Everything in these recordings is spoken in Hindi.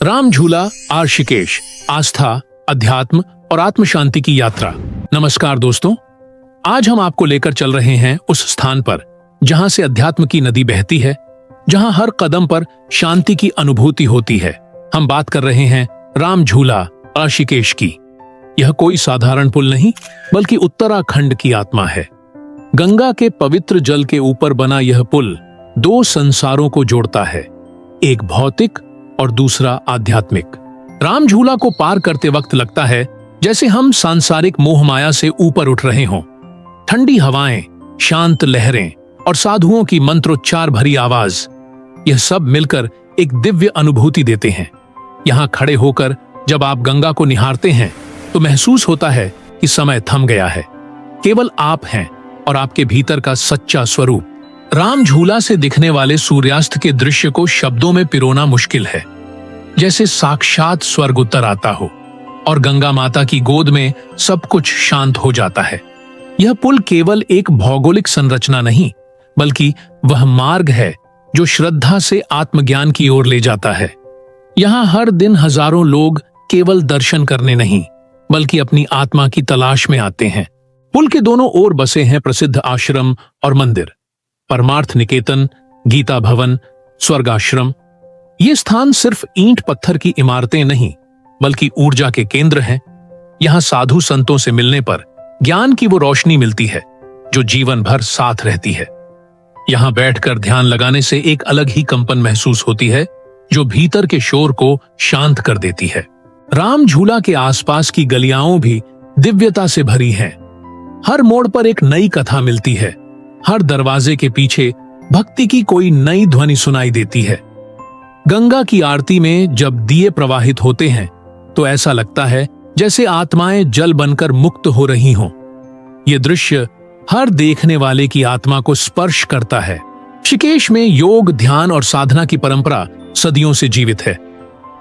राम झूला ऋषिकेश, आस्था, अध्यात्म और आत्म शांति की यात्रा। नमस्कार दोस्तों, आज हम आपको लेकर चल रहे हैं उस स्थान पर जहां से अध्यात्म की नदी बहती है, जहां हर कदम पर शांति की अनुभूति होती है। हम बात कर रहे हैं राम झूला ऋषिकेश की। यह कोई साधारण पुल नहीं, बल्कि उत्तराखंड की आत्मा है। गंगा के पवित्र जल के ऊपर बना यह पुल दो संसारों को जोड़ता है, एक भौतिक और दूसरा आध्यात्मिक। राम झूला को पार करते वक्त लगता है जैसे हम सांसारिक मोहमाया से ऊपर उठ रहे हों। ठंडी हवाएं, शांत लहरें और साधुओं की मंत्रोच्चार भरी आवाज, यह सब मिलकर एक दिव्य अनुभूति देते हैं। यहां खड़े होकर जब आप गंगा को निहारते हैं तो महसूस होता है कि समय थम गया है। केवल आप हैं और आपके भीतर का सच्चा स्वरूप। राम झूला से दिखने वाले सूर्यास्त के दृश्य को शब्दों में पिरोना मुश्किल है, जैसे साक्षात स्वर्ग उतर आता हो और गंगा माता की गोद में सब कुछ शांत हो जाता है। यह पुल केवल एक भौगोलिक संरचना नहीं, बल्कि वह मार्ग है जो श्रद्धा से आत्मज्ञान की ओर ले जाता है। यहाँ हर दिन हजारों लोग केवल दर्शन करने नहीं, बल्कि अपनी आत्मा की तलाश में आते हैं। पुल के दोनों ओर बसे हैं प्रसिद्ध आश्रम और मंदिर, परमार्थ निकेतन, गीता भवन, स्वर्गाश्रम। ये स्थान सिर्फ ईंट पत्थर की इमारतें नहीं, बल्कि ऊर्जा के केंद्र हैं। यहाँ साधु संतों से मिलने पर ज्ञान की वो रोशनी मिलती है जो जीवन भर साथ रहती है। यहाँ बैठकर ध्यान लगाने से एक अलग ही कंपन महसूस होती है जो भीतर के शोर को शांत कर देती है। राम झूला के आसपास की गलियां भी दिव्यता से भरी हैं। हर मोड़ पर एक नई कथा मिलती है, हर दरवाजे के पीछे भक्ति की कोई नई ध्वनि सुनाई देती है। गंगा की आरती में जब दिए प्रवाहित होते हैं तो ऐसा लगता है जैसे आत्माएं जल बनकर मुक्त हो रही हों। ये दृश्य हर देखने वाले की आत्मा को स्पर्श करता है। ऋषिकेश में योग, ध्यान और साधना की परंपरा सदियों से जीवित है।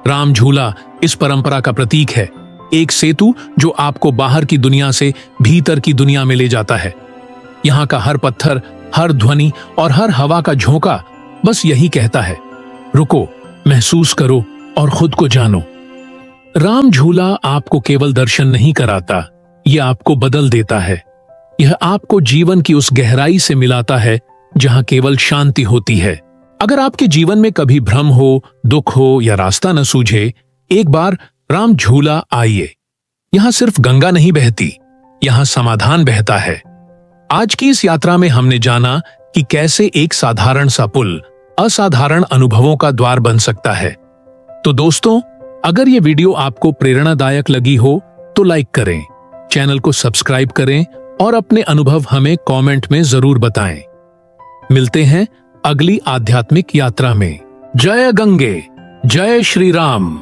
राम झूला इस परंपरा का प्रतीक है, एक सेतु जो आपको बाहर की दुनिया से भीतर की दुनिया में ले जाता है। यहाँ का हर पत्थर, हर ध्वनि और हर हवा का झोंका बस यही कहता है, रुको, महसूस करो और खुद को जानो। राम झूला आपको केवल दर्शन नहीं कराता, यह आपको बदल देता है। यह आपको जीवन की उस गहराई से मिलाता है जहां केवल शांति होती है। अगर आपके जीवन में कभी भ्रम हो, दुख हो या रास्ता न सूझे, एक बार राम झूला आइए। यहां सिर्फ गंगा नहीं बहती, यहां समाधान बहता है। आज की इस यात्रा में हमने जाना कि कैसे एक साधारण सा पुल असाधारण अनुभवों का द्वार बन सकता है। तो दोस्तों, अगर ये वीडियो आपको प्रेरणादायक लगी हो तो लाइक करें, चैनल को सब्सक्राइब करें और अपने अनुभव हमें कमेंट में जरूर बताएं। मिलते हैं अगली आध्यात्मिक यात्रा में। जय गंगे, जय श्री राम।